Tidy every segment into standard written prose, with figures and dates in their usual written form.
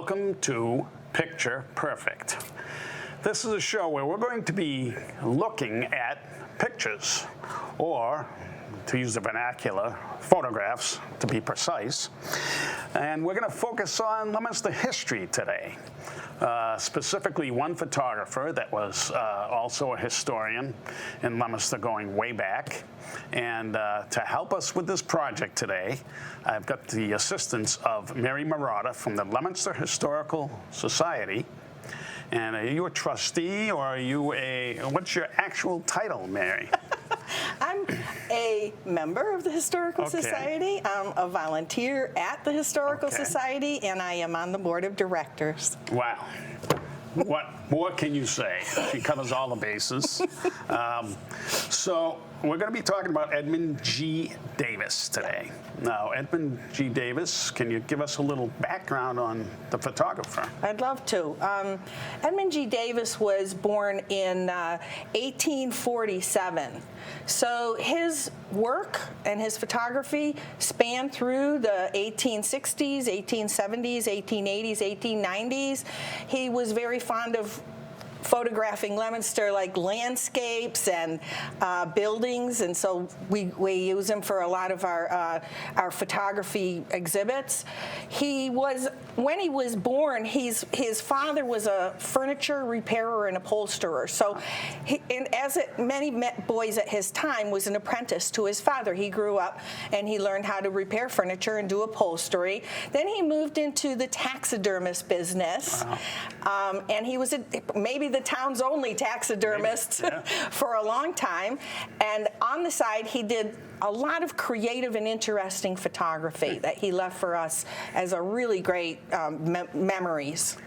welcome to Picture Perfect. This is a show where we're going to be looking at pictures, or to use the vernacular, photographs to be precise. And we're going to focus on Leominster history today. Specifically one photographer that was also a historian in Leominster going way back. And to help us with this project today, I've got the assistance of Mary Marotta from the Leominster Historical Society. And are you a trustee, or are you what's your actual title, Mary? I'm a member of the Historical Society. I'm a volunteer at the Historical Society, and I am on the board of directors. Wow. What more can you say? She covers all the bases. So we're going to be talking about Edmund G Davis today. Now, Edmund G Davis, can you give us a little background on the photographer? I'd love to. Edmund G Davis was born in 1847. So his work and his photography spanned through the 1860s, 1870s, 1880s, 1890s. He was very fond of photographing Leominster, like landscapes and buildings, and so we use him for a lot of our photography exhibits. When he was born, his father was a furniture repairer and upholsterer. So, many boys at his time, was an apprentice to his father. He grew up and he learned how to repair furniture and do upholstery. Then he moved into the taxidermist business, and he was maybe the town's only taxidermist for a long time. And on the side, he did a lot of creative and interesting photography that he left for us as a really great memories.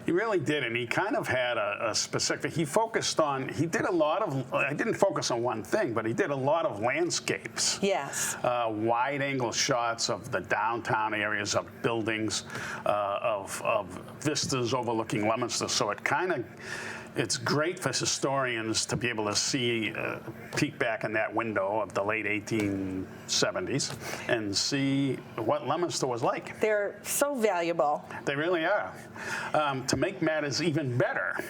He really did, and he kind of had a specific, he did a lot of, I didn't focus on one thing, but he did a lot of landscapes. Yes. Wide angle shots of the downtown areas, of buildings, of vistas overlooking Leominster. So it's great for historians to be able to see, peek back in that window of the late 1870s and see what Leominster was like. They're so valuable. They really are. To make matters even better,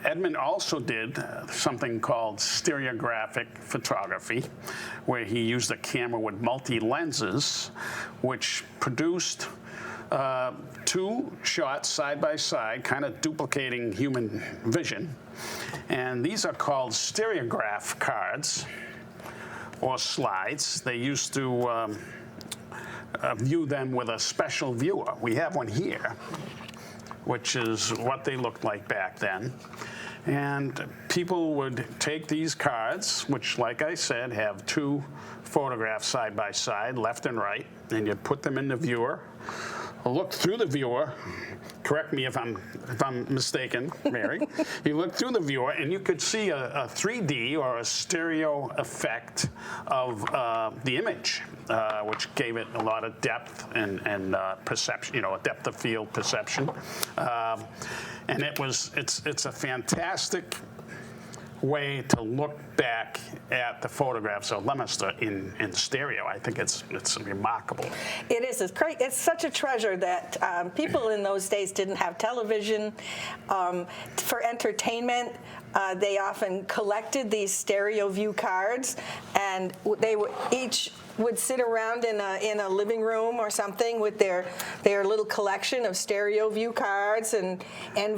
Edmund also did something called stereographic photography, where he used a camera with multi-lenses, which produced two shots side by side, kind of duplicating human vision. And these are called stereograph cards or slides. They used to view them with a special viewer. We have one here, which is what they looked like back then. And people would take these cards, which, like I said, have two photographs side by side, left and right, and you'd put them in the viewer, look through the viewer. Correct me if I'm mistaken, Mary. You look through the viewer, and you could see a 3D or a stereo effect of the image, which gave it a lot of depth and perception, a depth of field perception. And it's a fantastic way to look back at the photographs of Leominster in stereo. I think it's remarkable. It is. It's great. It's such a treasure that people in those days didn't have television. For entertainment, they often collected these stereo view cards, and they each would sit around in a living room or something with their little collection of stereo view cards and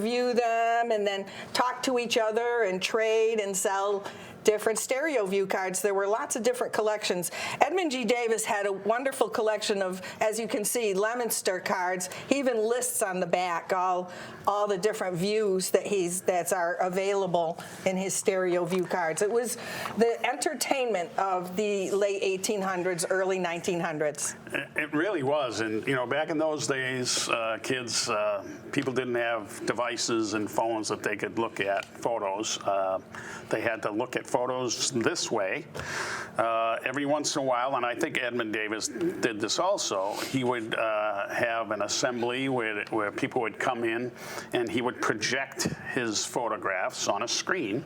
view them, and then talk to each other and trade and sell different stereo view cards. There were lots of different collections. Edmund G. Davis had a wonderful collection of, as you can see, Leominster cards. He even lists on the back all the different views that are available in his stereo view cards. It was the entertainment of the late 1800s, early 1900s. It really was, and back in those days, people didn't have devices and phones that they could look at photos. They had to look at photos this way. Every once in a while, and I think Edmund Davis did this also, he would have an assembly where people would come in and he would project his photographs on a screen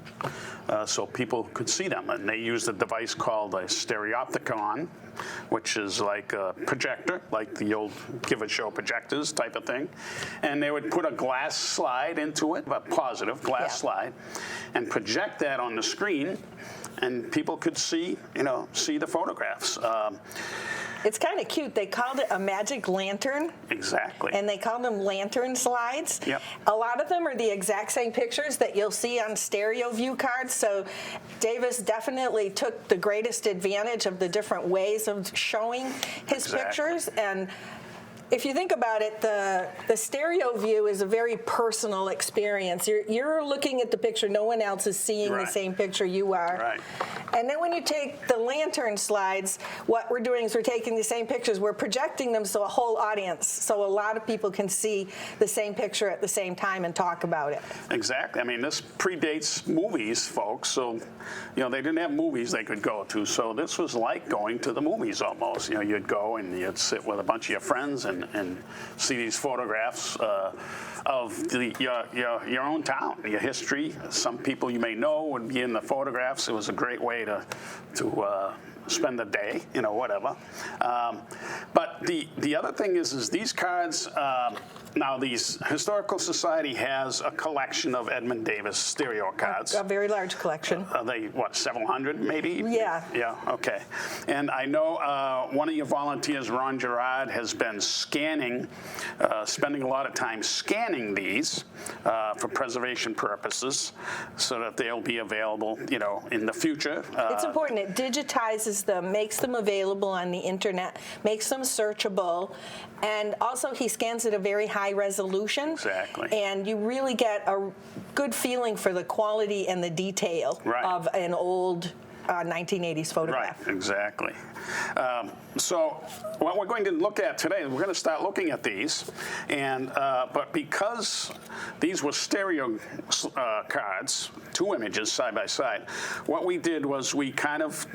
so people could see them. And they used a device called a stereopticon, which is like a projector, like the old give-a-show projectors type of thing. And they would put a glass slide into it, a positive glass slide, and project that on the screen, and people could see, see the photographs. It's kind of cute. They called it a magic lantern. Exactly. And they called them lantern slides. Yep. A lot of them are the exact same pictures that you'll see on stereo view cards. So Davis definitely took the greatest advantage of the different ways of showing his pictures. And if you think about it, the stereo view is a very personal experience. You're looking at the picture. No one else is seeing the same picture you are. Right. And then when you take the lantern slides, what we're doing is we're taking the same pictures. We're projecting them so a whole audience, so a lot of people can see the same picture at the same time and talk about it. Exactly. I mean, this predates movies, folks. So, they didn't have movies they could go to. So this was like going to the movies almost. You'd go and you'd sit with a bunch of your friends and see these photographs of your own town, your history. Some people you may know would be in the photographs. It was a great way to spend the day, whatever. But the other thing is these cards. Now, the Historical Society has a collection of Edmund Davis stereo cards. A very large collection. Are they, several hundred maybe? Yeah. Yeah, okay. And I know one of your volunteers, Ron Gerard, has been scanning, spending a lot of time scanning these for preservation purposes so that they'll be available, in the future. It's important. It digitizes them, makes them available on the internet, makes them searchable, and also he scans at a very high resolution. Exactly. And you really get a good feeling for the quality and the detail of an old 1980s photograph. Right, exactly. So what we're going to look at today, we're going to start looking at these, and but because these were stereo cards, two images side by side, what we did was we kind of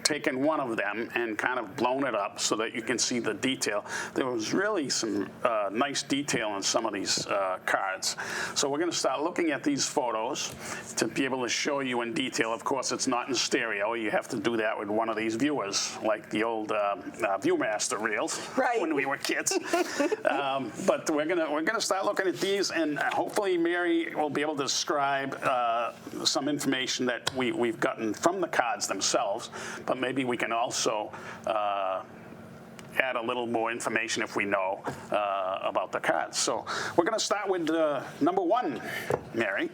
taken one of them and kind of blown it up so that you can see the detail. There was really some nice detail in some of these cards. So we're going to start looking at these photos to be able to show you in detail. Of course, it's not in stereo. You have to do that with one of these viewers, like the old Viewmaster reels when we were kids. But we're gonna start looking at these, and hopefully Mary will be able to describe some information that we've gotten from the cards themselves. But maybe we can also add a little more information if we know about the cards. So we're going to start with number one, Mary.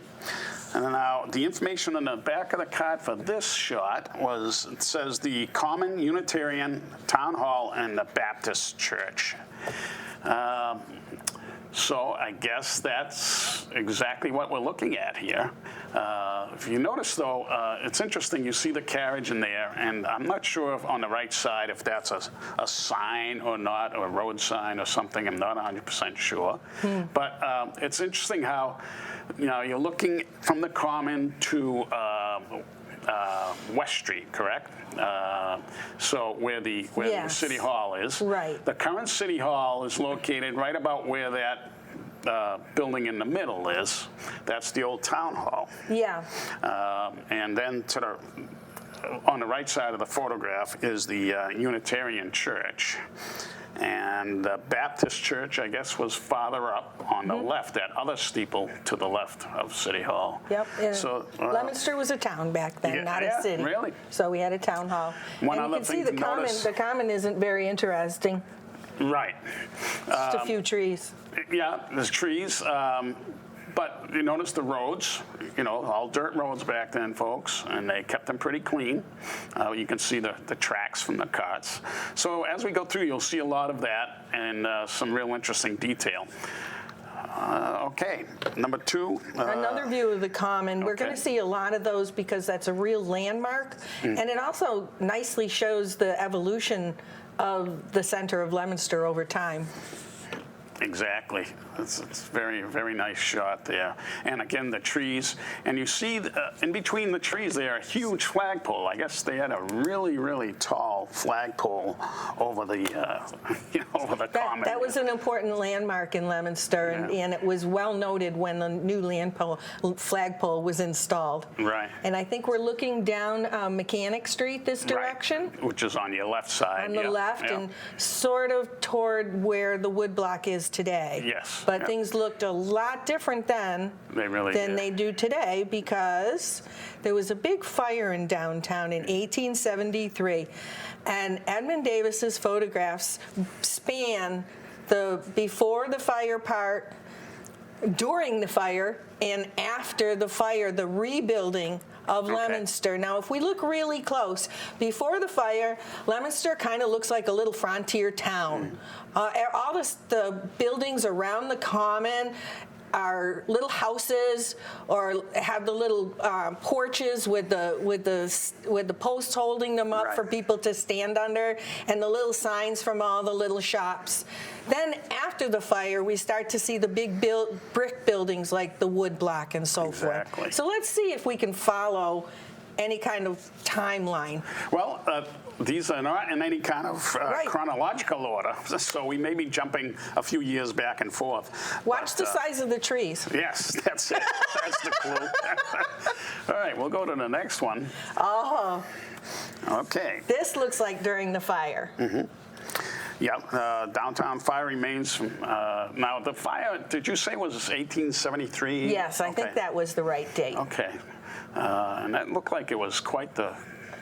And now the information on the back of the card for this shot it says the Common Unitarian Town Hall and the Baptist Church. So I guess that's exactly what we're looking at here. If you notice, though, it's interesting. You see the carriage in there, and I'm not sure if on the right side if that's a sign or not, or a road sign or something. I'm not 100% sure. But it's interesting how, you're looking from the Common to West Street, correct? So where the City Hall is. Right. The current City Hall is located right about where that building in the middle is. That's the old Town Hall. Yeah. And then on the right side of the photograph is the Unitarian Church. And the Baptist Church, I guess, was farther up on the left, that other steeple to the left of City Hall. Yep. So Leominster was a town back then, not a city. Really? So we had a town hall. One and you other can see thing to notice. the common isn't very interesting. Right. Just a few trees. Yeah, there's trees. But you notice the roads, all dirt roads back then, folks, and they kept them pretty clean. You can see the tracks from the carts. So as we go through, you'll see a lot of that and some real interesting detail. Okay, number two. Another view of the Common. We're going to see a lot of those because that's a real landmark. And it also nicely shows the evolution of the center of Leominster over time. Exactly. It's very, very nice shot there. And again, the trees, and you see in between the trees there, a huge flagpole. I guess they had a really, really tall flagpole over the, over the common. That was an important landmark in Leominster, and it was well noted when the new flagpole was installed. Right. And I think we're looking down Mechanic Street this direction. Right. Which is on your left side. On the left, and sort of toward where the woodblock is today. Yes. But things looked a lot different then than they do today, because there was a big fire in downtown in 1873, and Edmund Davis's photographs span the before the fire part, during the fire, and after the fire, the rebuilding of Leominster. Now, if we look really close, before the fire, Leominster kind of looks like a little frontier town. All the buildings around the common are little houses, or have the little porches with the posts holding them up for people to stand under, and the little signs from all the little shops. Then after the fire, we start to see the big brick buildings like the woodblock and so forth. So let's see if we can follow any kind of timeline. Well, these are not in any kind of chronological order, so we may be jumping a few years back and forth. Watch the size of the trees. Yes, that's it. That's the clue. All right, we'll go to the next one. Oh. Okay. This looks like during the fire. Mm-hmm. Yeah, downtown fire remains. Now, the fire, did you say was 1873? Yes, I think that was the right date. Okay. And that looked like it was quite the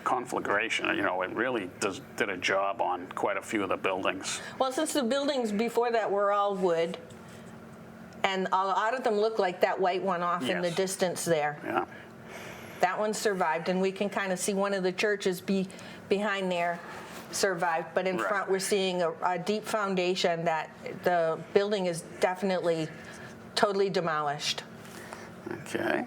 conflagration. It really did a job on quite a few of the buildings. Well, since the buildings before that were all wood, and a lot of them look like that white one off in the distance there. Yeah. That one survived, and we can kind of see one of the churches behind there survived, but in front we're seeing a deep foundation that the building is definitely totally demolished. Okay.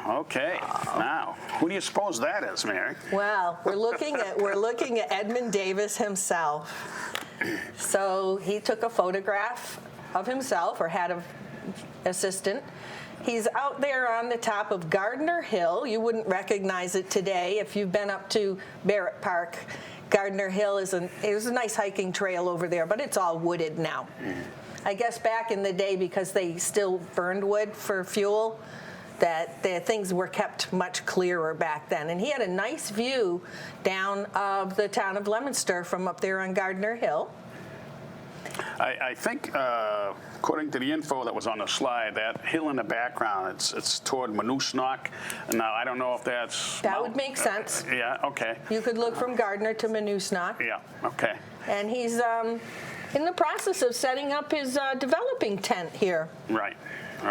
Okay. Now, who do you suppose that is, Mary? Well, we're looking at Edmund Davis himself. So he took a photograph of himself, or had an assistant. He's out there on the top of Gardner Hill. You wouldn't recognize it today if you've been up to Barrett Park. Gardner Hill is a nice hiking trail over there, but it's all wooded now. I guess back in the day, because they still burned wood for fuel, that the things were kept much clearer back then. And he had a nice view down of the town of Leominster from up there on Gardner Hill. I think, according to the info that was on the slide, that hill in the background, it's toward Monusnock. Now, I don't know if that's... That would make sense. Yeah, okay. You could look from Gardner to Monusnock. Yeah, okay. And he's in the process of setting up his developing tent here. Right.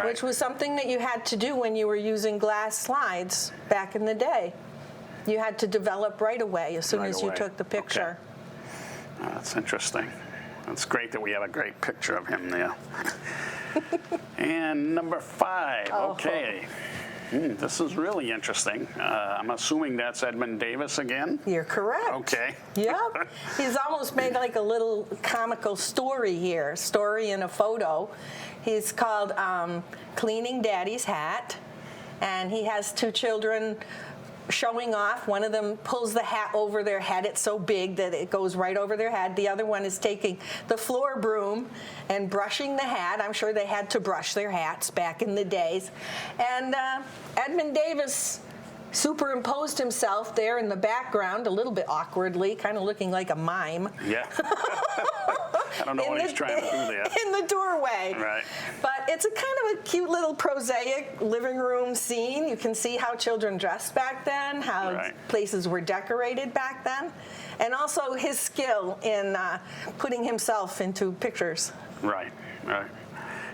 Which was something that you had to do when you were using glass slides back in the day. You had to develop right away as soon as you took the picture. Okay. That's interesting. It's great that we have a great picture of him there. And number 5, okay. This is really interesting. I'm assuming that's Edmund Davis again? You're correct. Okay. Yep. He's almost made like a little comical story here, story in a photo. He's called Cleaning Daddy's Hat, and he has 2 children showing off. One of them pulls the hat over their head. It's so big that it goes right over their head. The other one is taking the floor broom and brushing the hat. I'm sure they had to brush their hats back in the days. And Edmund Davis superimposed himself there in the background, a little bit awkwardly, kind of looking like a mime. Yeah. I don't know what he's trying to do there. In the doorway. Right. But it's a kind of a cute little prosaic living room scene. You can see how children dressed back then, how places were decorated back then, and also his skill in putting himself into pictures. Right, right.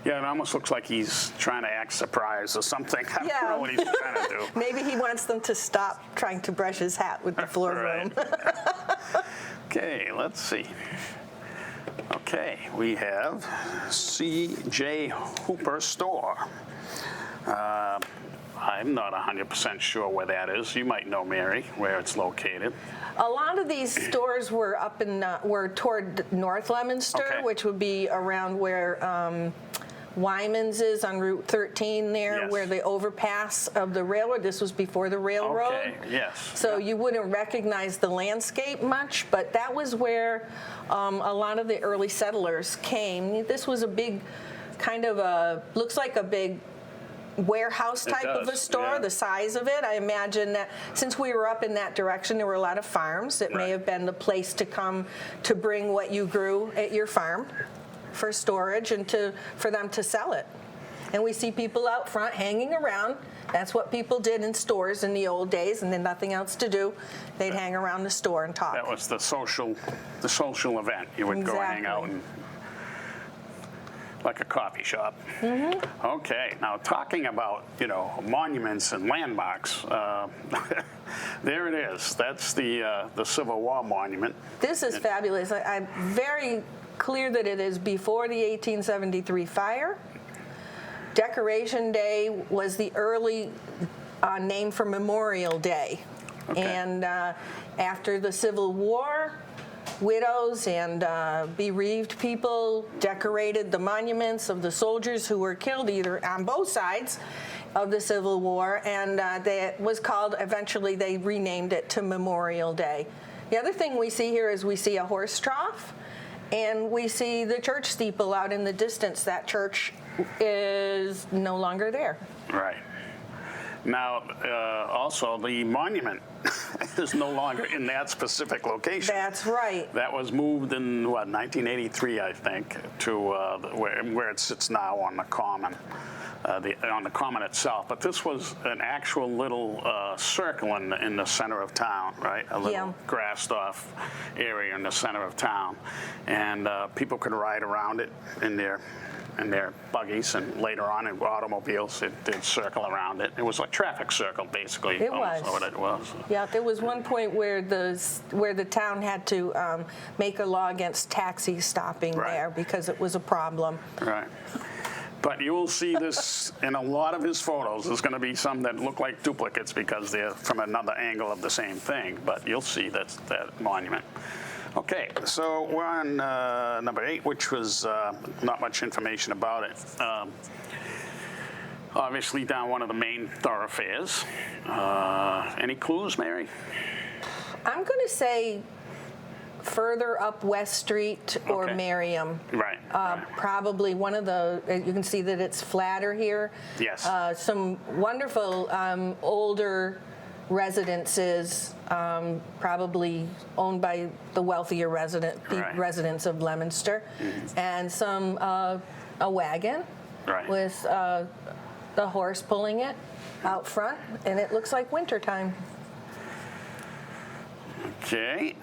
Yeah, it almost looks like he's trying to act surprised or something. I don't know what he's trying to do. Maybe he wants them to stop trying to brush his hat with the floor broom. Okay, let's see. Okay, we have C.J. Hooper Store. I'm not 100% sure where that is. You might know, Mary, where it's located. A lot of these stores were up in were toward North Leominster, Okay. which would be around where Wyman's is on Route 13 there, Yes. where the overpass of the railroad. This was before the railroad. Okay, yes. So you wouldn't recognize the landscape much, but that was where a lot of the early settlers came. This was a big, kind of a, looks like a big warehouse type of a does, store, yeah. the size of it. I imagine that since we were up in that direction, there were a lot of farms. It may Right. have been the place to come to bring what you grew at your farm for storage and for them to sell it. And we see people out front hanging around. That's what people did in stores in the old days, and then nothing else to do. They'd hang around the store and talk. That was the social event. You would go hang out Exactly. and like a coffee shop. Mm-hmm. Okay, now talking about, monuments and landmarks, there it is. That's the Civil War monument. This is fabulous. I'm very clear that it is before the 1873 fire. Decoration Day was the early name for Memorial Day. Okay. And after the Civil War, widows and bereaved people decorated the monuments of the soldiers who were killed either on both sides of the Civil War, and that was called, eventually they renamed it to Memorial Day. The other thing we see here is we see a horse trough, and we see the church steeple out in the distance. That church is no longer there. Right. Now, also, the monument is no longer in that specific location. That's right. That was moved in, 1983, I think, to where it sits now on the Common, on the Common itself. But this was an actual little circle in the center of town, right? A little grassed-off area in the center of town. And people could ride around it in their buggies, and later on in automobiles, they'd circle around it. It was a traffic circle, basically. It was. What it was. Yeah, there was one point where the town had to make a law against taxis stopping Right. there because it was a problem. Right. But you will see this in a lot of his photos. There's going to be some that look like duplicates because they're from another angle of the same thing, but you'll see that monument. Okay, so we're on number 8, which was not much information about it. Obviously down one of the main thoroughfares. Any clues, Mary? I'm going to say further up West Street or Okay. Merriam. Right. Right. Probably one of the, you can see that it's flatter here. Yes. Some wonderful older residences, probably owned by the wealthier Right. residents of Leominster, and some a wagon Right. with the horse pulling it out front, and it looks like wintertime. Okay,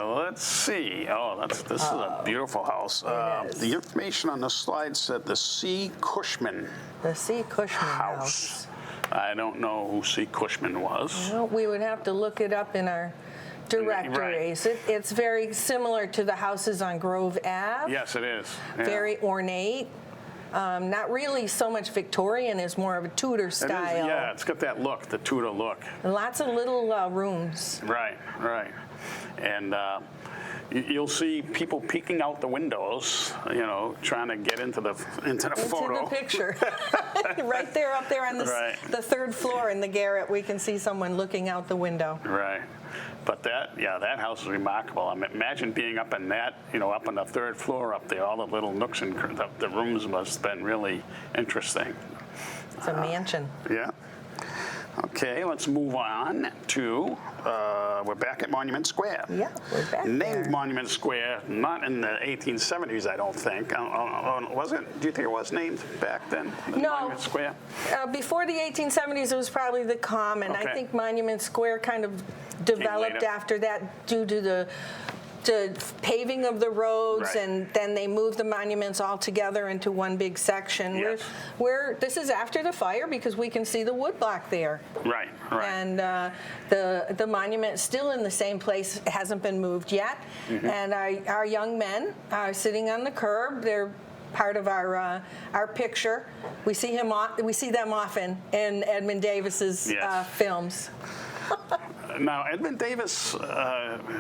let's see. Oh, this is a beautiful house. It is. The information on the slide said the C. Cushman The C. Cushman House. House. I don't know who C. Cushman was. Well, we would have to look it up in our directories. It's very similar to the houses on Grove Ave. Yes, it is. Yeah. Very ornate. Not really so much Victorian as more of a Tudor It is, style. yeah, it's got that look, the Tudor look. And lots of little rooms. Right, right. And you'll see people peeking out the windows, trying to get into the photo. Into the picture. Right there, up there on Right. the third floor in the garret, we can see someone looking out the window. Right. But that house is remarkable. I mean, imagine being up in that, up on the third floor up there, all the little nooks and the rooms must have been really interesting. It's a mansion. Yeah. Okay, let's move on to, we're back at Monument Square. Yeah, we're back Named there. Monument Square, not in the 1870s, I don't think. Was it? Do you think it was named back then? No. Monument Square? Before the 1870s, it was probably the Common. Okay. I think Monument Square kind of developed later. after that due to the paving of the roads, Right. and then they moved the monuments all together into one big section. Yes. This is after the fire because we can see the woodblock there. Right, right. And the monument is still in the same place. It hasn't been moved yet. Mm-hmm. And our young men are sitting on the curb. They're part of our picture. We see them often in Edmund Davis's Yes. films. Now, Edmund Davis,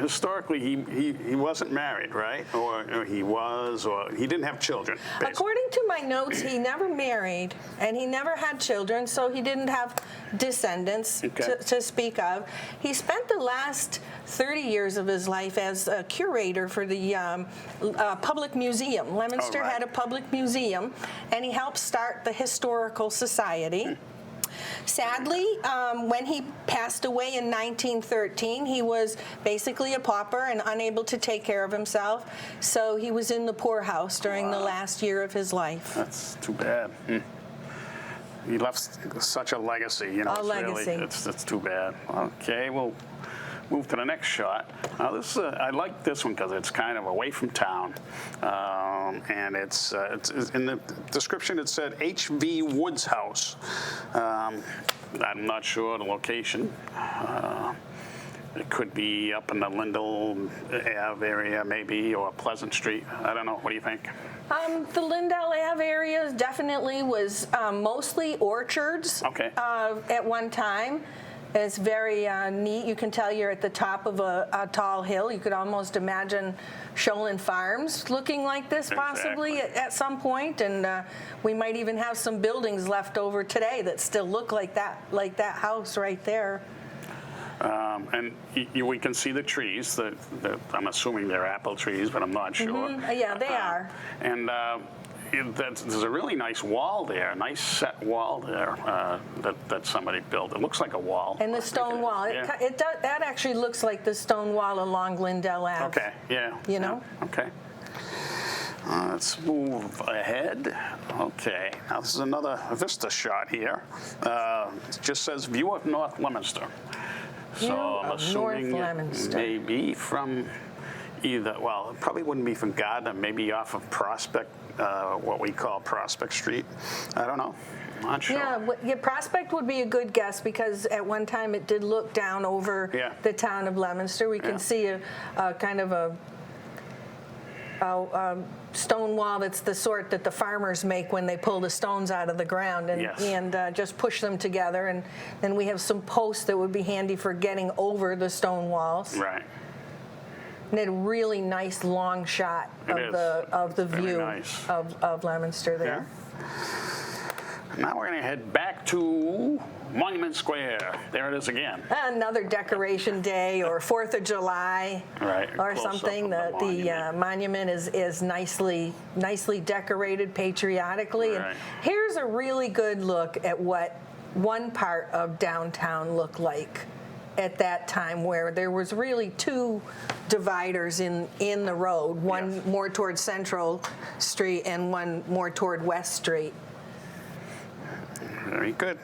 historically, he wasn't married, right? Or he was, or he didn't have children. Basically. According to my notes, he never married, and he never had children, so he didn't have descendants to speak of. He spent the last 30 years of his life as a curator for the public museum. Leominster had a public museum, and he helped start the Historical Society. Sadly, when he passed away in 1913, he was basically a pauper and unable to take care of himself, so he was in the poorhouse during the last year of his life. That's too bad. He left such a legacy, you know. A legacy. Really, it's too bad. Okay, we'll move to the next shot. Now, I like this one because it's kind of away from town, and it's in the description. It said H.V. Wood's house. I'm not sure the location. It could be up in the Lindell Ave area, maybe, or Pleasant Street. I don't know. What do you think? The Lindell Ave area definitely was mostly orchards at one time. It's very neat. You can tell you're at the top of a tall hill. You could almost imagine Sholin Farms looking like this possibly at some point, and we might even have some buildings left over today that still look like that house right there. And we can see the trees. That I'm assuming they're apple trees, but I'm not sure. Yeah, they are. And there's a really nice wall there, a nice set wall there that somebody built. It looks like a wall. And the stone wall. It does, that actually looks like the stone wall along Lindell Ave. Okay, yeah. You know? Yeah, okay. Let's move ahead. Okay, now this is another vista shot here. It just says view of North Leominster. So I'm assuming it may be from either, well, it probably wouldn't be from Gardner, maybe off of Prospect, what we call Prospect Street. I don't know. I'm not sure. Yeah, Prospect would be a good guess because at one time it did look down over the town of Leominster. We can see a kind of a stone wall that's the sort that the farmers make when they pull the stones out of the ground and just push them together. And then we have some posts that would be handy for getting over the stone walls. Right. And a really nice long shot of the view of Leominster there. Yeah. Now we're going to head back to Monument Square. There it is again. Another decoration day or 4th of July or something. The monument is nicely decorated patriotically. Right. And here's a really good look at what one part of downtown looked like at that time, where there was really two dividers in the road, one more toward Central Street and one more toward West Street. Very good.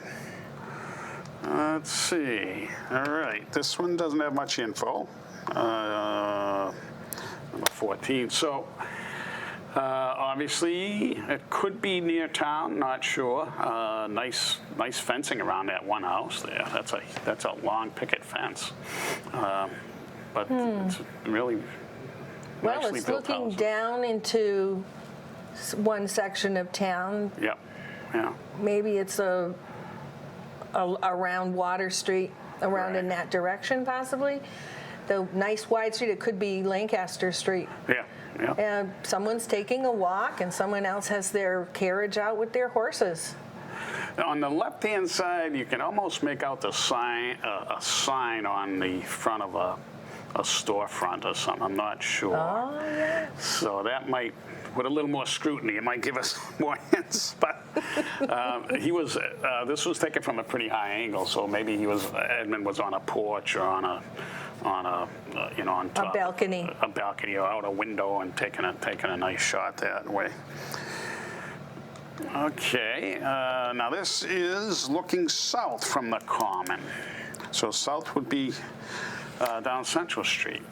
Let's see. All right, this one doesn't have much info. Number 14. So obviously it could be near town. Not sure. Nice fencing around that one house there. That's a long picket fence. But it's really nicely it's built looking house. down into one section of town. Yep. Yeah. Maybe it's around Water Street, around in that direction, possibly. The nice wide street. It could be Lancaster Street. Yeah. Yeah. And someone's taking a walk, and someone else has their carriage out with their horses. Now, on the left-hand side, you can almost make out the sign, a sign on the front of a storefront or something. I'm not sure. Oh, yeah. So that might, with a little more scrutiny, it might give us more hints. But this was taken from a pretty high angle, so maybe Edmund was on a porch or on top, a balcony or out a window and taking a nice shot that way. Okay, now this is looking south from the Common. So south would be down Central Street.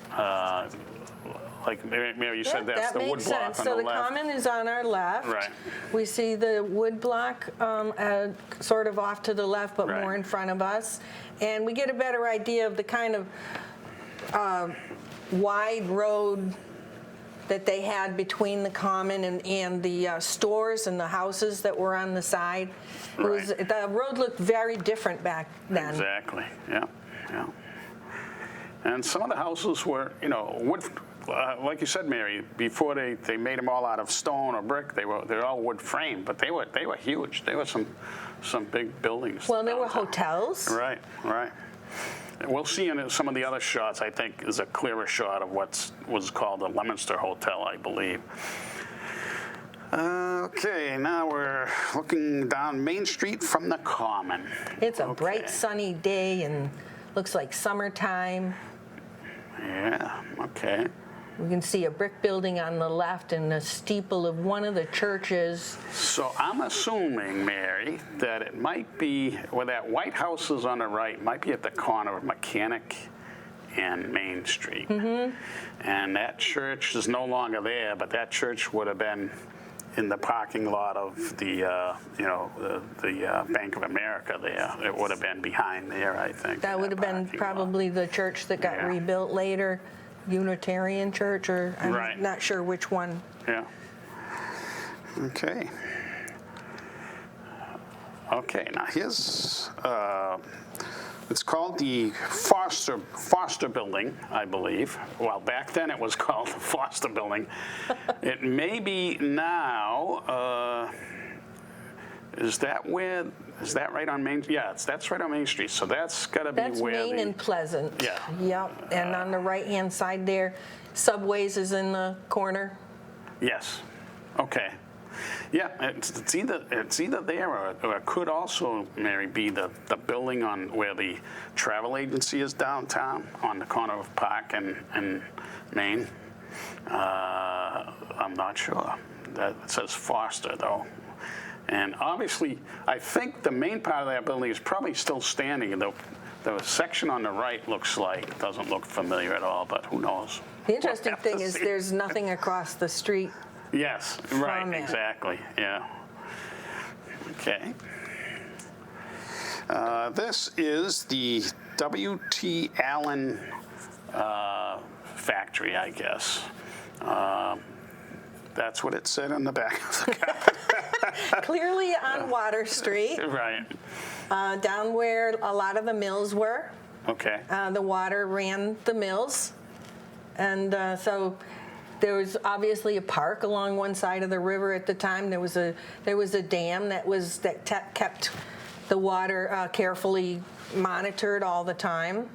Like Mary, you said that's the wood block on the left. So the Common is on our left. Right. We see the wood block sort of off to the left, but more in front of us. And we get a better idea of the kind of wide road that they had between the common and the stores and the houses that were on the side. The road looked very different back then. Exactly. Yeah. Yeah. And some of the houses were, wood. Like you said, Mary, before they made them all out of stone or brick, they're all wood framed, but they were huge. They were some big buildings. Well, there were downtown. hotels. Right. We'll see in some of the other shots, I think, is a clearer shot of what was called the Leominster Hotel, I believe. Okay, now we're looking down Main Street from the Common. It's a bright, sunny day and looks like summertime. Yeah, okay. We can see a brick building on the left and the steeple of one of the churches. So I'm assuming, Mary, that it might be, where that White House is on the right, might be at the corner of Mechanic and Main Street. Mm-hmm. And that church is no longer there, but that church would have been in the parking lot of the Bank of America there. It would have been behind there, I think. That would have been probably the church that got rebuilt later. Unitarian Church, or I'm not sure which one. Yeah. Okay. Okay, now here's, it's called the Foster Building, I believe. Well, back then it was called the Foster Building. It may be now, is that right on Main? Yeah, that's right on Main Street. So that's got to be where That's Main and Pleasant. Yeah. Yep. And on the right-hand side there, Subways is in the corner. Yes. Okay. Yeah, it's either there or it could also, Mary, be the building on where the travel agency is downtown on the corner of Park and Main. I'm not sure. That says Foster though. And obviously, I think the main part of that building is probably still standing. The section on the right doesn't look familiar at all, but who knows? The interesting thing is there's nothing across the street. Yes, right, exactly, yeah. Okay. This is the W.T. Allen factory, I guess. That's what it said on the back of the card. Clearly on Water Street. Right. Down where a lot of the mills were. Okay. The water ran the mills. And so there was obviously a park along one side of the river at the time. There was a dam that kept the water carefully monitored all the time.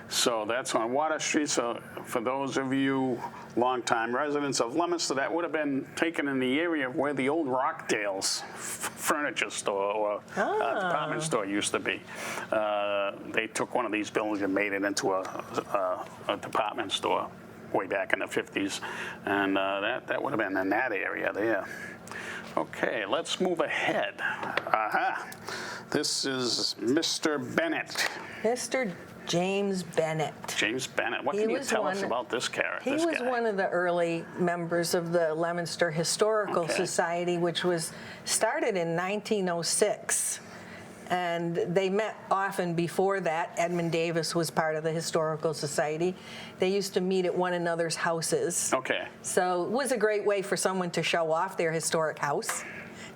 So that's on Water Street. So for those of you longtime residents of Leominster, that would have been taken in the area of where the old Rockdale's furniture store or department store used to be. They took one of these buildings and made it into a department store way back in the 50s. And that would have been in that area there. Okay, let's move ahead. This is Mr. Bennett. Mr. James Bennett. James Bennett. What can you tell us about this character? He was one of the early members of the Leominster Historical Society, which was started in 1906. And they met often before that. Edmund Davis was part of the Historical Society. They used to meet at one another's houses. Okay. So it was a great way for someone to show off their historic house,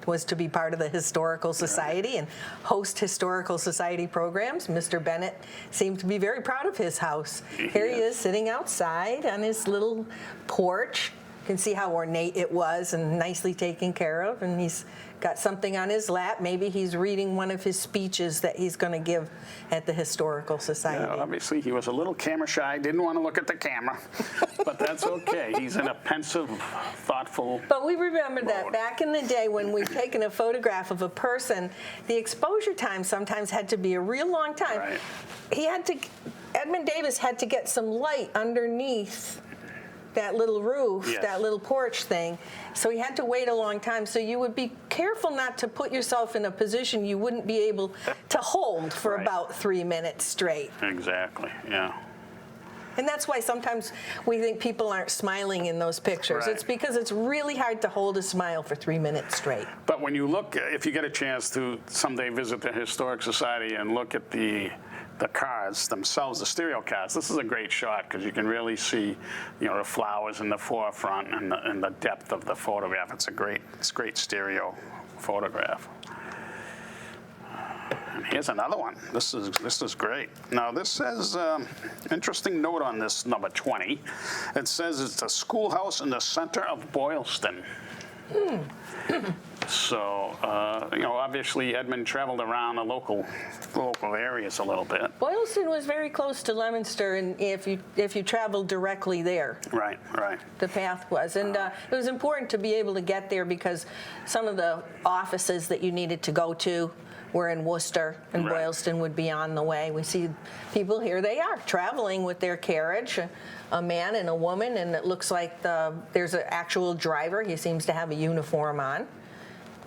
was to be part of the Historical Society and host Historical Society programs. Mr. Bennett seemed to be very proud of his house. Here he is sitting outside on his little porch. You can see how ornate it was and nicely taken care of. And he's got something on his lap. Maybe he's reading one of his speeches that he's going to give at the Historical Society. Yeah, obviously, he was a little camera shy, didn't want to look at the camera, but that's okay. He's in a pensive, thoughtful But we remember that back in the day when we've taken a photograph of a person, the exposure time sometimes had to be a real long time. Right. Edmund Davis had to get some light underneath that little roof, that little porch thing. So he had to wait a long time. So you would be careful not to put yourself in a position you wouldn't be able to hold for about 3 minutes straight. Exactly, yeah. And that's why sometimes we think people aren't smiling in those pictures. It's because it's really hard to hold a smile for 3 minutes straight. But when you look, if you get a chance to someday visit the Historic Society and look at the the cards themselves, the stereo cards. This is a great shot because you can really see, the flowers in the forefront and the depth of the photograph. It's great stereo photograph. And here's another one. This is great. Now this says, interesting note on this number 20. It says it's a schoolhouse in the center of Boylston. So, obviously Edmund traveled around the local areas a little bit. Boylston was very close to Leominster, and if you traveled directly there. Right. The path was. And it was important to be able to get there because some of the offices that you needed to go to were in Worcester, and Right. Boylston would be on the way. We see people, here they are, traveling with their carriage, a man and a woman, and it looks like there's an actual driver. He seems to have a uniform on.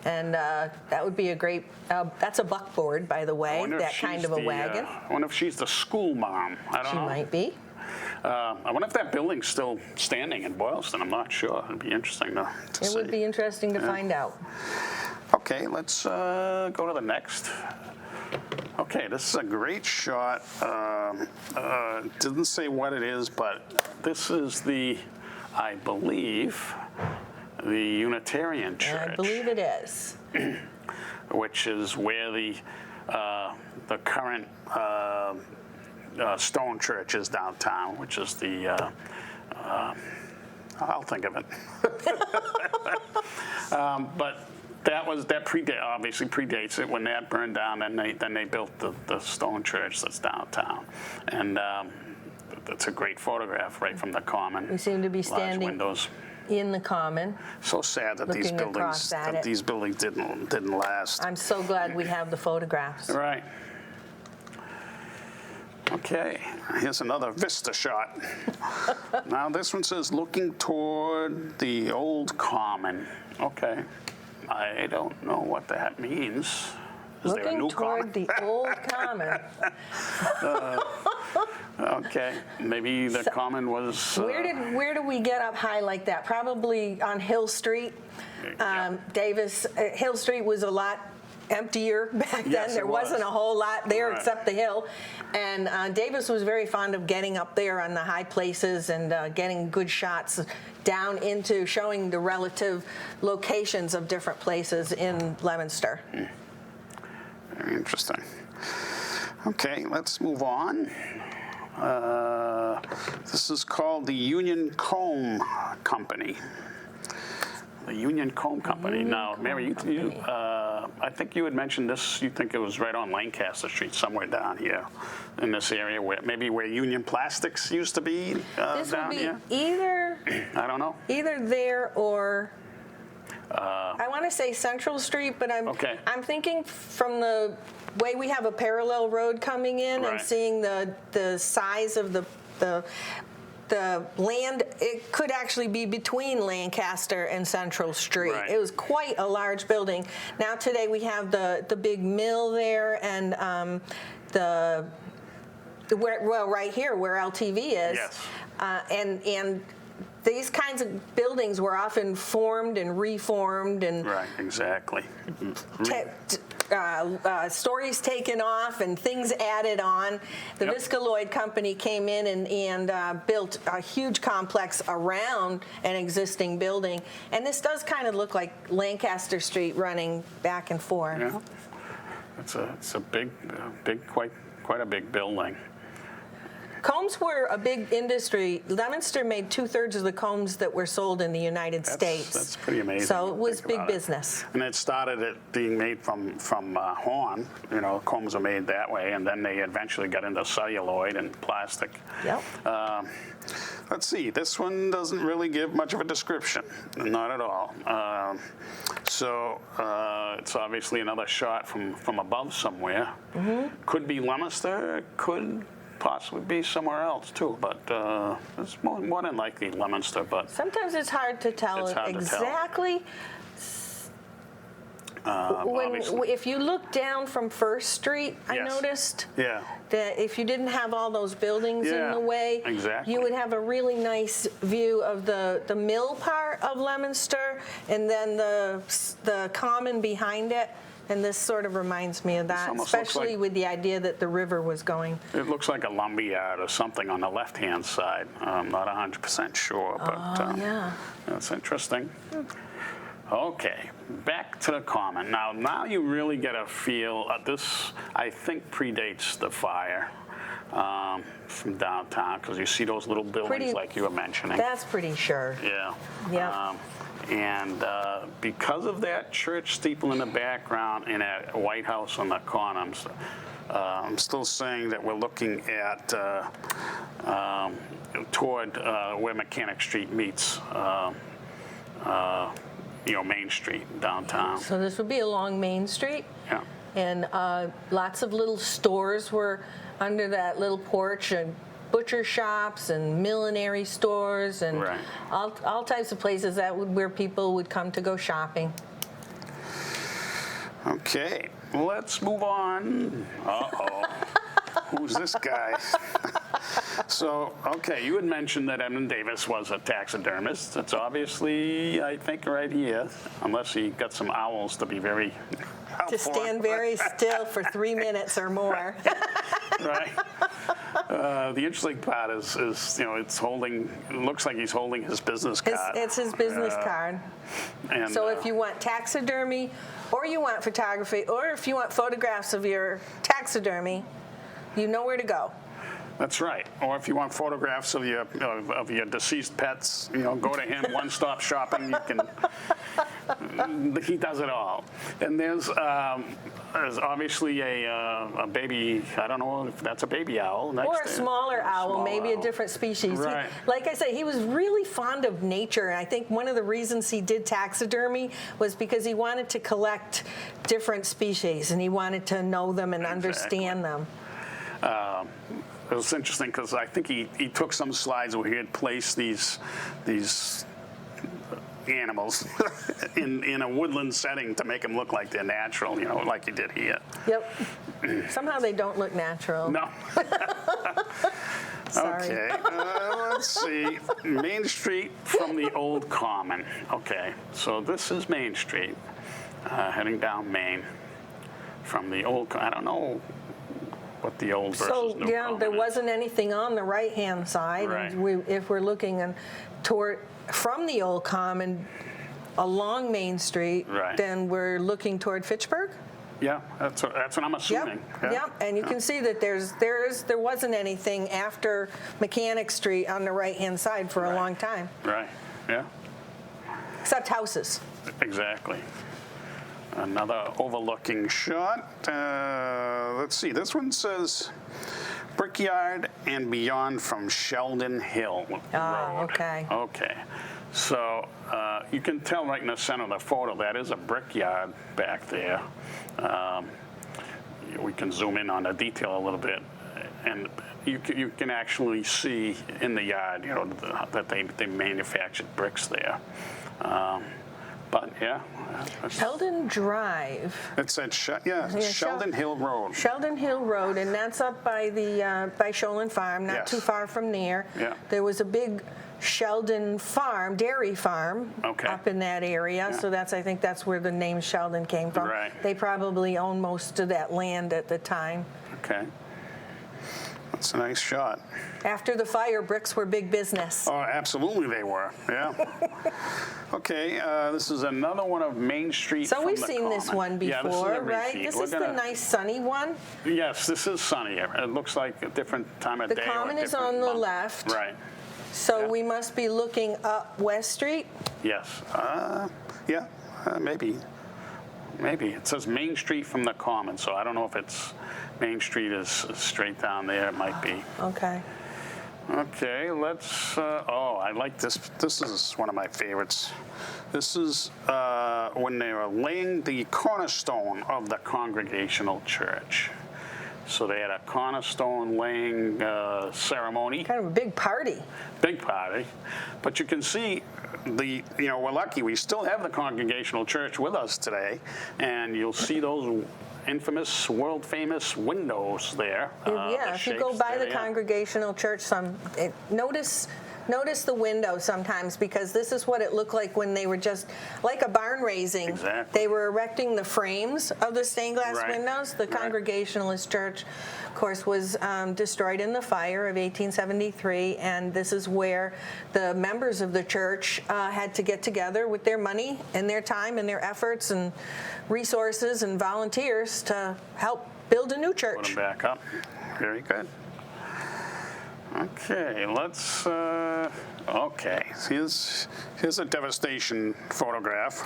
And that would be a great, that's a buckboard, by the way, that kind of a wagon. I wonder if she's the school mom. I don't know. She might be. I wonder if that building's still standing in Boylston. I'm not sure. It'd be interesting to see. It would be interesting to find out. Okay, let's go to the next. Okay, this is a great shot. Didn't say what it is, but this is I believe, the Unitarian Church. I believe it is. Which is where the current stone church is downtown, which is the, I'll think of it. But that obviously predates it. When that burned down, then they built the stone church that's downtown, and it's a great photograph right from the common. We seem to be standing large windows in the common. So sad that these Looking across buildings at it. didn't last. I'm so glad we have the photographs. Right. Okay, here's another vista shot. Now this one says looking toward the old common. Okay, I don't know what that means. Is there a Looking new toward common? the old common. Okay, maybe the common was. Where do we get up high like that? Probably on Hill Street. Yeah. Hill Street was a lot emptier back then. Yes, There it was. wasn't a whole lot there Right. except the hill. And Davis was very fond of getting up there on the high places and getting good shots down into showing the relative locations of different places in Leominster. Very interesting. Okay, let's move on. This is called the Union Comb Company. The Union Comb Company. Now, Mary, I think you had mentioned this. You think it was right on Lancaster Street, somewhere down here in this area, where Union Plastics used to be This would down be here. either I don't know. there or I want to say Central Street, but Okay. I'm thinking from the way we have a parallel road coming in and Right. seeing the size of the land. It could actually be between Lancaster and Central Street. Right. It was quite a large building. Now today we have the big mill there and right here where LTV is. Yes. And these kinds of buildings were often formed and reformed and Right, exactly. stories taken off and things added on. The Yep. Viscaloid Company came in and built a huge complex around an existing building. And this does kind of look like Lancaster Street running back and forth. Yeah, it's a big, quite a big building. Combs were a big industry. Leominster made 2/3 of the combs that were sold in the United States. That's pretty amazing. So it when you was think big about it. business. And it started being made from horn. Combs are made that way, and then they eventually got into celluloid and plastic. Yep. Let's see. This one doesn't really give much of a description. Not at all. So it's obviously another shot from above somewhere. Mm-hmm. Could be Leominster. Could possibly be somewhere else too, but it's more than likely Leominster. But Sometimes it's hard to tell It's hard to tell. exactly. obviously. If you look down from First Street, I Yes. noticed Yeah. that if you didn't have all those buildings in Yeah, the way, exactly. you would have a really nice view of the mill part of Leominster and then the common behind it. And this sort of reminds me of that, almost looks especially like- with the idea that the river was going. It looks like a lumberyard or something on the left-hand side. I'm not 100% sure, but Yeah. that's interesting. Okay, back to the common. Now you really get a feel. This, I think, predates the fire from downtown, because you see those little buildings like you were mentioning. That's pretty sure. Yeah. Yeah. And because of that church steeple in the background and that White House on the corner, I'm still saying that we're looking at toward where Mechanic Street meets, Main Street downtown. So this would be along Main Street, Yeah. and lots of little stores were under that little porch, and butcher shops and millinery stores and Right. all types of places where people would come to go shopping. Okay, let's move on. Uh-oh. Who's this guy? So, okay, you had mentioned that Edmund Davis was a taxidermist. That's obviously, I think, right here, unless he got some owls to be very To stand very still for 3 minutes or more. Right. The interesting part is it looks like he's holding his business card. It's his business card. And, So if you want taxidermy, or you want photography, or if you want photographs of your taxidermy, you know where to go. That's right. Or if you want photographs of your deceased pets, go to him. One-stop shopping. You can. He does it all. And there's obviously a baby. I don't know if that's a baby owl. Next Or a smaller owl, maybe a different species. Right. Like I say, he was really fond of nature, and I think one of the reasons he did taxidermy was because he wanted to collect different species, and he wanted to know them and understand them. It was interesting because I think he took some slides where he had placed these animals in a woodland setting to make them look like they're natural, like he did here. Yep. Somehow they don't look natural. No. Sorry. Okay, let's see. Main Street from the Old Common. Okay, so this is Main Street, heading down Main from the Old. I don't know what the old versus So new Common there is. wasn't anything on the right-hand side. Right. And if we're looking from the Old Common along Main Street, Right. then we're looking toward Fitchburg. Yeah, that's what I'm assuming. Yep. And you can see that there wasn't anything after Mechanic Street on the right-hand side for a long time, Right, yeah, except houses. exactly. Another overlooking shot. Let's see, this one says Brickyard and beyond from Sheldon Hill Road. Okay. Okay, so you can tell right in the center of the photo that is a brickyard back there. We can zoom in on the detail a little bit, and you can actually see in the yard, that they manufactured bricks there. But yeah, Sheldon Drive. it said Sheldon Hill Road. Sheldon Hill Road, and that's up by the by Sholin Farm, not Yes. too far from there. Yeah. There was a big Sheldon farm, dairy farm, Okay. up in that area. So I think that's where the name Sheldon came from. Right. They probably owned most of that land at the time. Okay, that's a nice shot. After the fire, bricks were big business. Oh, absolutely they were. Yeah. Okay, this is another one of Main Street. So from we've the seen this Common. one Yeah, this is before, a right? repeat. This We're is the gonna- nice sunny one. Yes, this is sunnier. It looks like a different time of The day. or a Common is different on the month. left. Right. So Yeah. we must be looking up West Street. Yes. Yeah. Maybe. Maybe it says Main Street from the Common, so I don't know if it's Main Street is straight down there. It might be. Okay. Okay, let's. I like this. This is one of my favorites. This is when they were laying the cornerstone of the Congregational Church. So they had a cornerstone laying ceremony, Kind of a big party. big party. But you can see we're lucky. We still have the Congregational Church with us today, and you'll see those infamous, world-famous windows there. Yeah, if you go by the Congregational Church, notice Notice the window sometimes, because this is what it looked like when they were just like a barn raising. Exactly. They were erecting the frames of the stained glass Right. windows. The Congregationalist Church, of course, was destroyed in the fire of 1873, and this is where the members of the church had to get together with their money and their time and their efforts and resources and volunteers to help build a new Put church. them back up. Very good. Okay, let's, okay, here's a devastation photograph.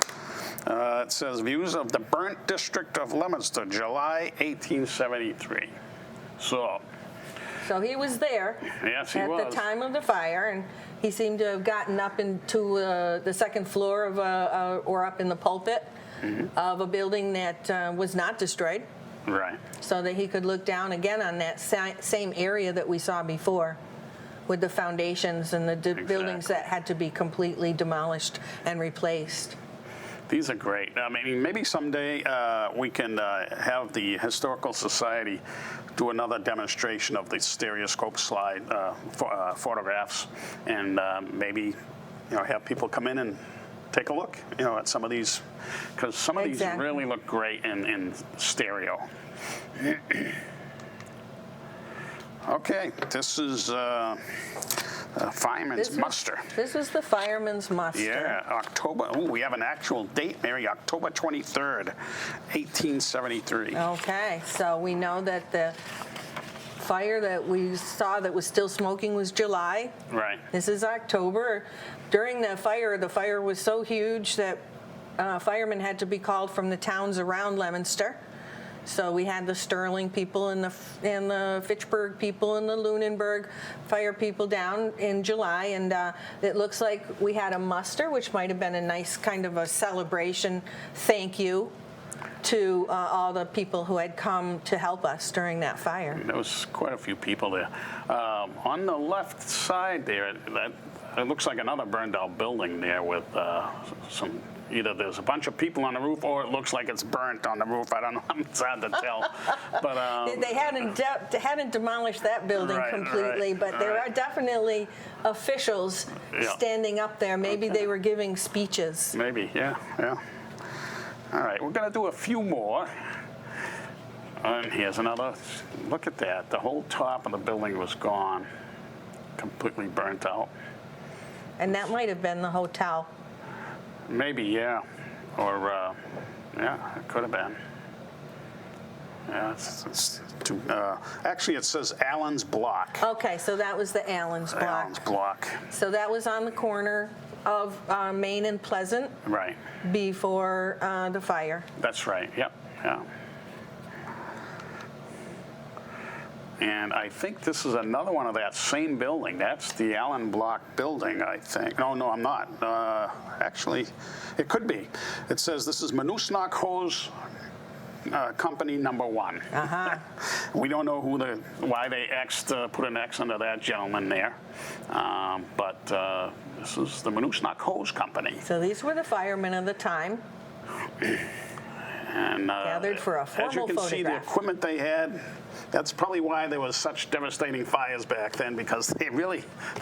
It says, views of the burnt district of Leominster, July 1873. So he was there Yes, he at was. the time of the fire, and he seemed to have gotten up into the second floor of or up in the pulpit of a building that was not destroyed, right. so that he could look down again on that same area that we saw before, with the foundations and the buildings that had to be completely demolished and replaced. These are great. I mean, maybe someday we can have the Historical Society do another demonstration of the stereoscope slide photographs, and maybe have people come in and take a look at some of these, because some of these really look great in stereo. Okay, this is Fireman's Muster. This is the Fireman's Muster. Yeah, October. Oh, we have an actual date, Mary. October 23rd, 1873. Okay, so we know that the fire that we saw that was still smoking was July. Right. This is October. During the fire was so huge that firemen had to be called from the towns around Leominster. So we had the Sterling people and the Fitchburg people and the Lunenburg fire people down in July, and it looks like we had a muster, which might have been a nice kind of a celebration thank you to all the people who had come to help us during that fire. There was quite a few people there. On the left side there, it looks like another burned out building there with some. Either there's a bunch of people on the roof, or it looks like it's burnt on the roof. I don't know. It's hard to tell. But they hadn't demolished that building completely, but there are definitely officials standing up there. Maybe they were giving speeches. Maybe, yeah. All right, we're going to do a few more. And here's another. Look at that. The whole top of the building was gone, completely burnt out. And that might have been the hotel. Maybe, yeah. Or, yeah, it could have been. Yeah, it's too, actually, it says Allen's Block. Okay, so that was the Allen's Block. Allen's Block. So that was on the corner of Main and Pleasant. Right. Before the fire. That's right, yep, yeah. And I think this is another one of that same building. That's the Allen Block building, I think. No, I'm not. Actually, it could be. It says this is Manusnock Hose Company number 1. Uh-huh. We don't know why they put an X under that gentleman there. But this is the Manusnock Hose Company. So these were the firemen of the time. And gathered for a formal as you can photograph. see, the equipment they had, that's probably why there was such devastating fires back then, because they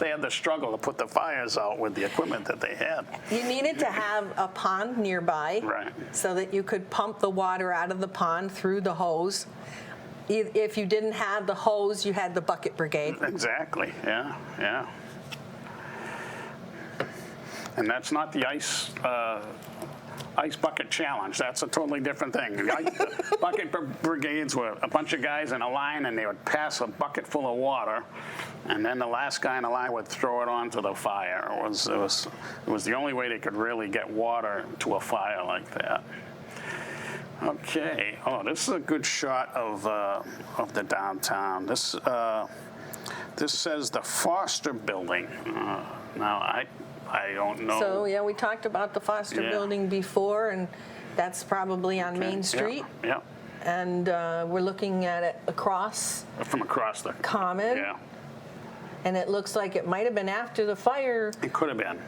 had to struggle to put the fires out with the equipment that they had. You needed to have a pond nearby, right, so that you could pump the water out of the pond through the hose. If you didn't have the hose, you had the bucket brigade. Exactly, yeah. And that's not the ice bucket challenge. That's a totally different thing. The bucket brigades were a bunch of guys in a line, and they would pass a bucket full of water, and then the last guy in the line would throw it onto the fire. It was the only way they could really get water to a fire like that. Okay. Oh, this is a good shot of the downtown. This says the Foster Building. Now I don't know. So, yeah, we talked about the Foster Building before, and that's probably on Main Street. Yeah. And we're looking at it from across the Common. Yeah. And it looks like it might have been after the fire. It could have been.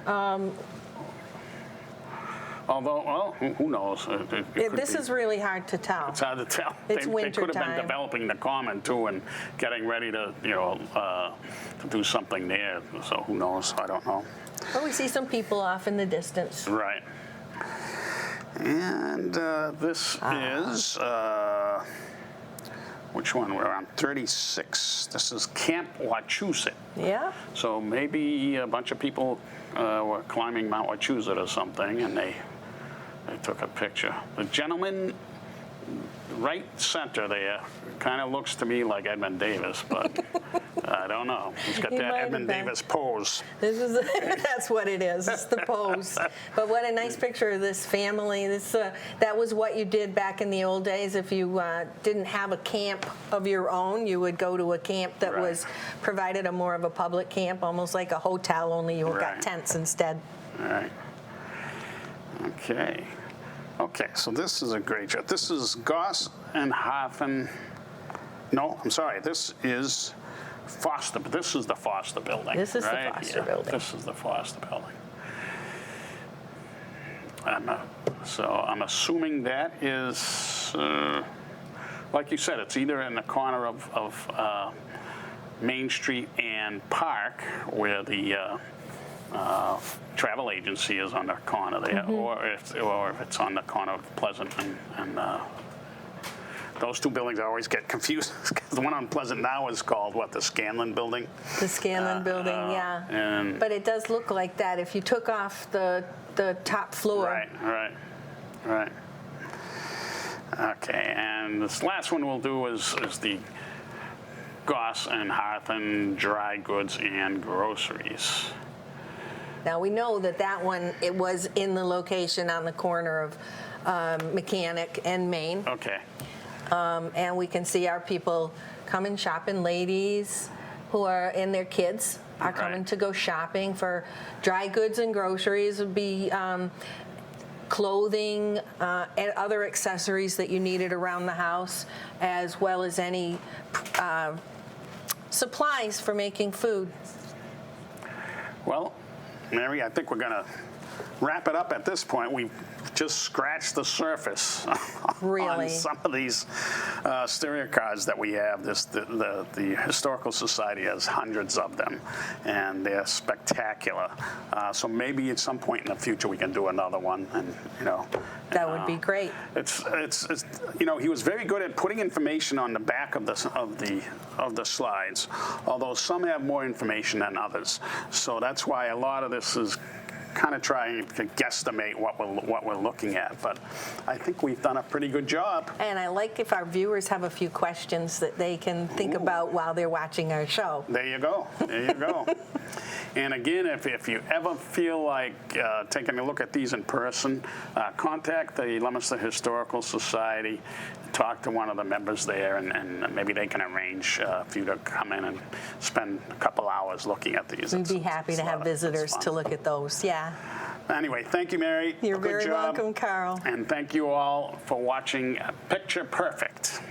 Although, well, who knows? It could This be. is really hard to tell. It's hard to tell. It's They winter could have been time. developing the common too and getting ready to, to do something there. So who knows? I don't know. But we see some people off in the distance. Right. And this is, which one? We're on 36. This is Camp Wachusett. Yeah. So maybe a bunch of people were climbing Mount Wachusett or something, and they took a picture. The gentleman right center there kind of looks to me like Edmund Davis, but I don't know. He's got He that might have Edmund been. Davis pose. This is that's what it is. It's the pose. But what a nice picture of this family. This that was what you did back in the old days. If you didn't have a camp of your own, you would go to a camp that Right. was provided more of a public camp, almost like a hotel, only you got Right. tents instead. All right. Okay. Okay, so this is a great shot. This is Goss and Hafen. No, I'm sorry. This is Foster. This is the Foster building. This is the right? Foster building. This is the Foster building. So I'm assuming that is, like you said, it's either in the corner of Main Street and Park, where the travel agency is on the corner there, or if it's on the corner of Pleasant and those two buildings I always get confused because the one on Pleasant now is called what, the Scanlon building? The Scanlon building, yeah. And But it does look like that if you took off the top floor. right. Okay, and this last one we'll do is the Goss and Harthen dry goods and groceries. Now we know that one, it was in the location on the corner of Mechanic and Main. Okay. And we can see our people coming shopping, ladies who are in their kids are coming Right. to go shopping for dry goods and groceries. Would be clothing and other accessories that you needed around the house, as well as any supplies for making food. Well, Mary, I think we're going to wrap it up at this point. We've just scratched the surface Really? on some of these stereocards that we have. The Historical Society has hundreds of them, and they're spectacular. So maybe at some point in the future we can do another one, and That would be great. It's he was very good at putting information on the back of the slides, although some have more information than others. So that's why a lot of this is kind of trying to guesstimate what we're looking at. But I think we've done a pretty good job. And I like if our viewers have a few questions that they can think about while they're watching our show. There you go. There you go. And again, if you ever feel like taking a look at these in person, contact the Leominster Historical Society, talk to one of the members there, and maybe they can arrange for you to come in and spend a couple hours looking at these. We'd be happy to have visitors to look at those, yeah. Anyway, thank you, Mary. You're Good very job. welcome, Carl. And thank you all for watching Picture Perfect.